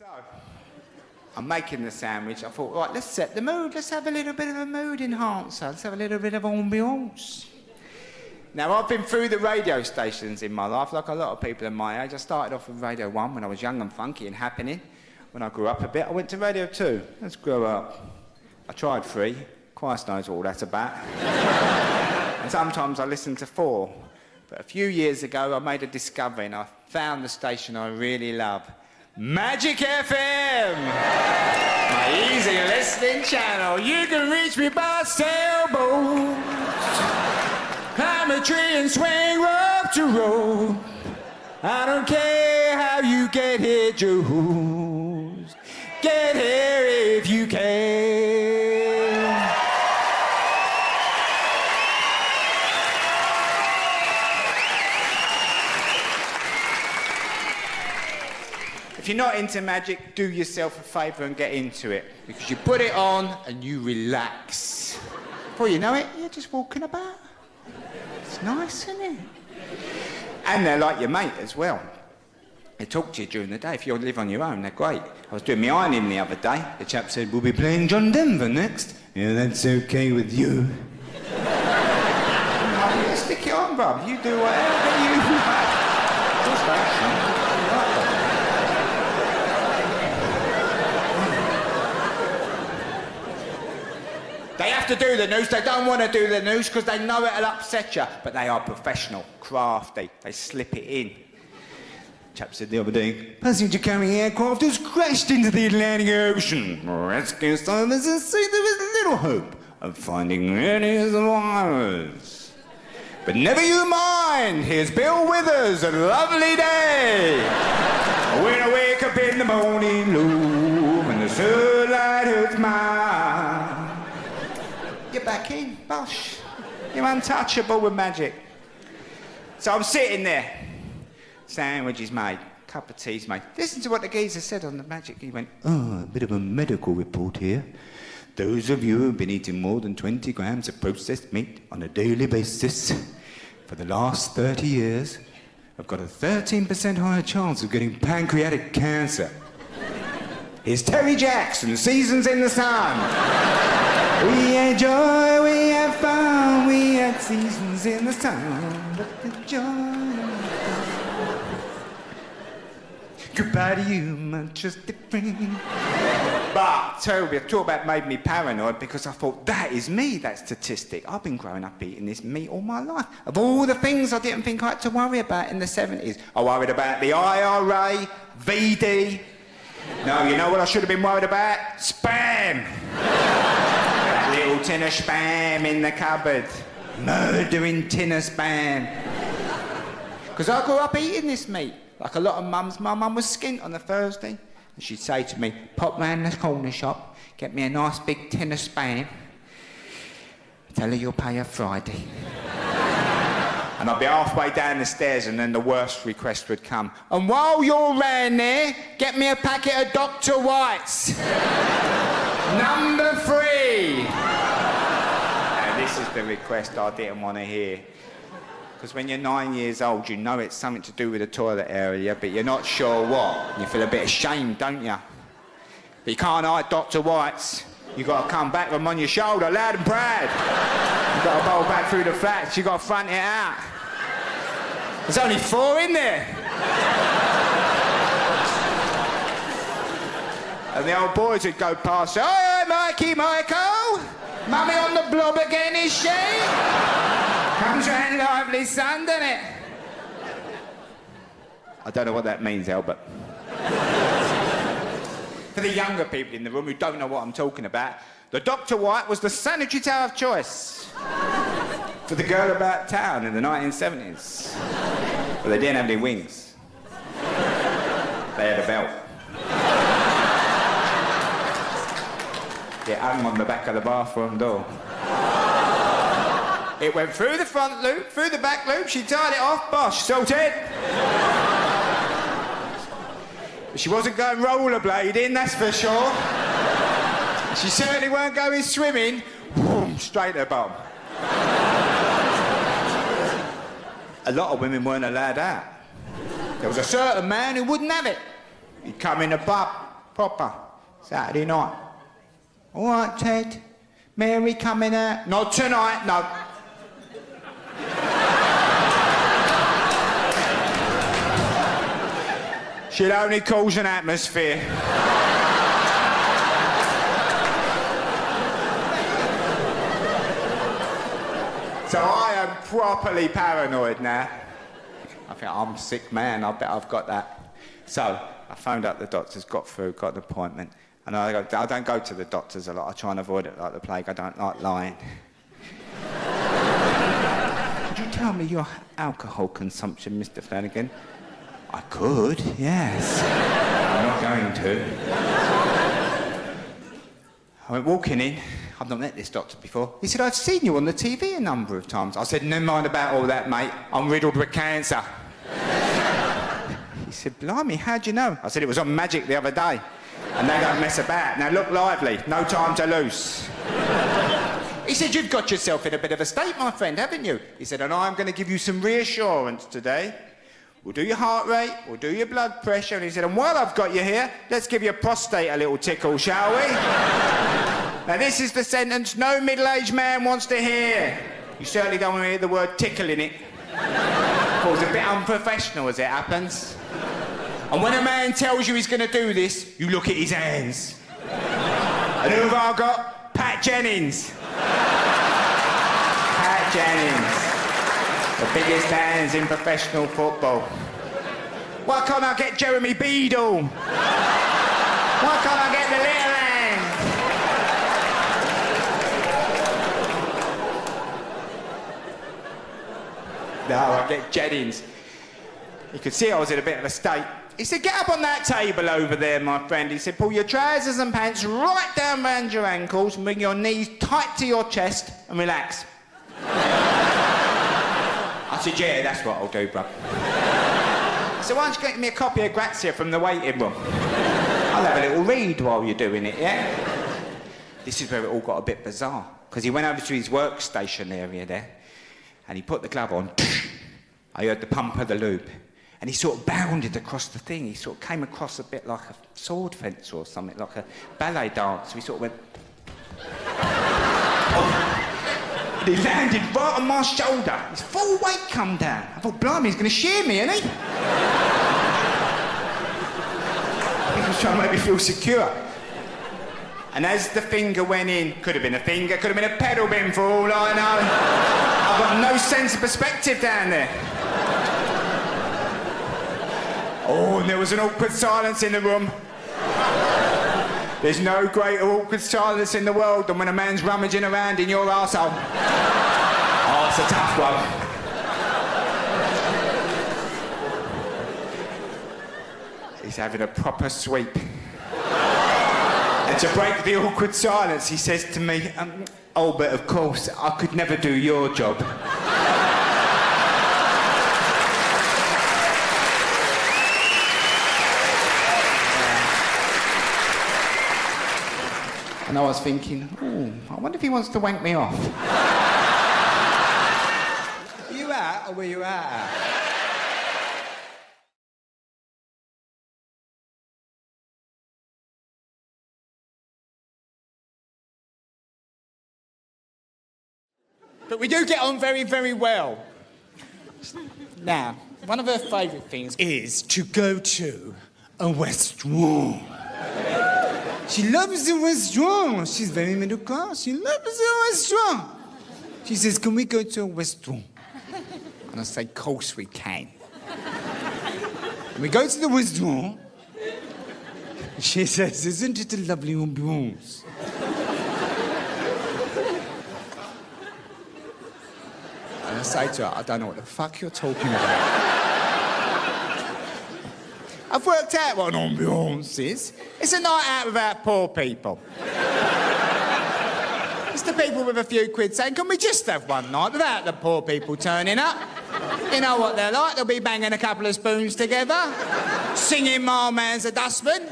So, I'm making the sandwich. I thought, right, let's set the mood. Let's have a little bit of a mood enhancer. Let's have a little bit of ambiance. Now, I've been through the radio stations in my life, like a lot of people in my age. I started off with Radio 1 when I was young and funky and happening. When I grew up a bit, I went to Radio 2. Let's grow up. I tried 3. Christ knows what all that's about. And sometimes I listened to 4. But a few years ago, I made a discovery and I found the station I really love. Magic FM! My easy listening channel. You can reach me by sailboat. Climb a tree and swing rope to rope. I don't care how you get here, Jules. Get here if you can. If you're not into magic, do yourself a favour and get into it. Because you put it on and you relax. Before you know it, you're just walking about. It's nice, isn't it? And they're like your mate as well. They talk to you during the day. If you live on your own, they're great. I was doing my ironing the other day. The chap said, we'll be playing John Denver next. Yeah, that's okay with you. No, stick it on, bruv. You do whatever you like. Just that. They have to do the news. They don't want to do the news because they know it'll upset you. But they are professional, crafty. They slip it in. Chap said the other day, passenger-carrying aircraft has crashed into the Atlantic Ocean. Rescue services say there is little hope of finding any survivors. But never you mind. Here's Bill Withers, a lovely day. When I wake up in the morning loom and the sunlight hurts my eye. You're back in, bosh. You're untouchable with magic. So I'm sitting there. Sandwich is made. Cup of tea's made. Listen to what the geezer said on the magic. He went, a bit of a medical report here. Those of you who've been eating more than 20 grams of processed meat on a daily basis for the last 30 years have got a 13% higher chance of getting pancreatic cancer. Here's Terry Jackson, Seasons in the Sun. We had joy, we had fun, we had seasons in the sun, but the joy... Goodbye to you, Manchester friend. But, Toby, I talk about made me paranoid because I thought, that is me, that statistic. I've been growing up eating this meat all my life. Of all the things I didn't think I had to worry about in the 70s, I worried about the IRA, VD. No, you know what I should have been worried about? Spam! That little tin of spam in the cupboard. Murdering tin of spam. Because I grew up eating this meat. Like a lot of mums, my mum was skint on a Thursday. And she'd say to me, pop round the corner shop, get me a nice big tin of spam. Tell her you'll pay her Friday. And I'd be halfway down the stairs and then the worst request would come. And while you're round there, get me a packet of Dr. White's. Number 3. Now, this is the request I didn't want to hear. Because when you're 9 years old, you know it's something to do with the toilet area, but you're not sure what. You feel a bit ashamed, don't you? But you can't hide Dr. White's. You've got to come back with them on your shoulder, loud and proud. You've got to bowl back through the flats. You've got to front it out. There's only 4 in there. And the old boys would go past, oh, Mikey, Michael. Mummy on the blob again, is she? Comes round lively son, doesn't it? I don't know what that means, Albert. For the younger people in the room who don't know what I'm talking about, the Dr. White was the sanitary towel of choice for the girl about town in the 1970s. But they didn't have any wings. They had a belt. It hung on the back of the bathroom door. It went through the front loop, through the back loop, she tied it off, bosh, sorted. But she wasn't going rollerblading, that's for sure. She certainly weren't going swimming, boom, straight to the bottom. A lot of women weren't allowed out. There was a certain man who wouldn't have it. He'd come in the pub, Proper. Saturday night. All right, Ted. Mary coming out? Not tonight, no. She'll only cause an atmosphere. So I am properly paranoid now. I think I'm a sick man, I bet I've got that. So I phoned up the doctors, got through, got an appointment. And I don't go to the doctors a lot. I try and avoid it like the plague. I don't like lying. Could you tell me your alcohol consumption, Mr. Flanagan? I could, yes. I'm not going to. I went walking in. I've not met this doctor before. He said, I've seen you on the TV a number of times. I said, never mind about all that, mate. I'm riddled with cancer. He said, blimey, how'd you know? I said, it was on Magic the other day. And they don't mess about. Now look lively, no time to lose. He said, you've got yourself in a bit of a state, my friend, haven't you? He said, and I'm going to give you some reassurance today. We'll do your heart rate, we'll do your blood pressure. And he said, and while I've got you here, let's give your prostate a little tickle, shall we? Now this is the sentence no middle-aged man wants to hear. You certainly don't want to hear the word tickle in it. It's a bit unprofessional as it happens. And when a man tells you he's going to do this, you look at his hands. And who have I got? Pat Jennings. Pat Jennings. The biggest hands in professional football. Why can't I get Jeremy Beadle? Why can't I get the little hand? No, I get Jennings. You could see I was in a bit of a state. He said, get up on that table over there, my friend. He said, pull your trousers and pants right down round your ankles and bring your knees tight to your chest and relax. I said, yeah, that's what I'll do, bruv. So why don't you get me a copy of Grazia from the waiting room? I'll have a little read while you're doing it, yeah? This is where it all got a bit bizarre, because he went over to his workstation area there, and he put the glove on. I heard the pump of the lube. And he sort of bounded across the thing. He sort of came across a bit like a sword fence or something, like a ballet dance. He sort of went... Oh. And he landed right on my shoulder. His full weight come down. I thought, blimey, he's going to shear me, isn't he? I think he was trying to make me feel secure. And as the finger went in, could have been a finger, could have been a pedal bin for all I know. I've got no sense of perspective down there. Oh, and there was an awkward silence in the room. There's no greater awkward silence in the world than when a man's rummaging around in your arsehole. Oh, it's a tough one. He's having a proper sweep. And to break the awkward silence, he says to me, oh, but of course, I could never do your job. And I was thinking, oh, I wonder if he wants to wank me off. Were you out or were you out? But we do get on very, very well. Now, one of her favourite things is to go to a restaurant. She loves the restaurant. She's very middle class. She loves the restaurant. She says, can we go to a restaurant? And I say, of course we can. And we go to the restaurant. She says, isn't it a lovely ambiance? And I say to her, I don't know what the fuck you're talking about. I've worked out what an ambiance is. It's a night out without poor people. It's the people with a few quid saying, can we just have one night without the poor people turning up? You know what they're like, they'll be banging a couple of spoons together, singing My Man's a Dustman,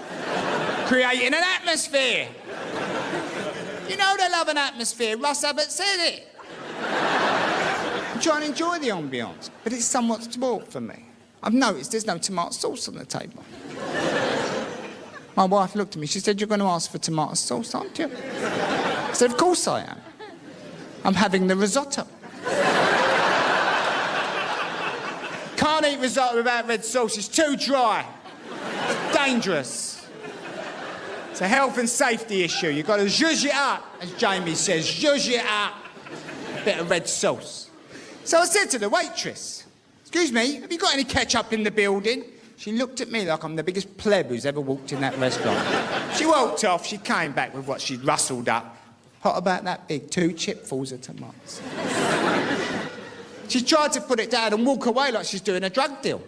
creating an atmosphere. You know they love an atmosphere, Russ Abbott said it. I'm trying to enjoy the ambiance, but it's somewhat spoilt for me. I've noticed there's no tomato sauce on the table. My wife looked at me. She said, "You're going to ask for tomato sauce, aren't you?" I said, "Of course I am. I'm having the risotto." Can't eat risotto without red sauce. It's too dry. It's dangerous. It's a health and safety issue. You've got to zhuzh it up, as Jamie says. Zhuzh it up. A bit of red sauce. So I said to the waitress, "Excuse me, have you got any ketchup in the building?" She looked at me like I'm the biggest pleb who's ever walked in that restaurant. She walked off. She came back with what she'd rustled up. Pot about that big, 2 chipfuls of tomatoes. She tried to put it down and walk away like she's doing a drug deal.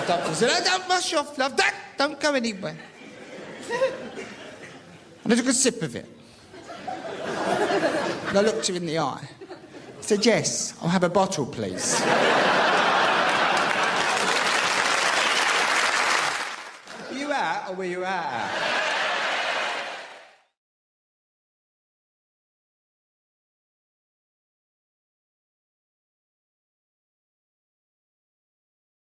Stopped and said, "Oh, don't rush off, love. Don't go anywhere." And I took a sip of it. And I looked her in the eye. I said, "Yes, I'll have a bottle, please." Were you out or were you out?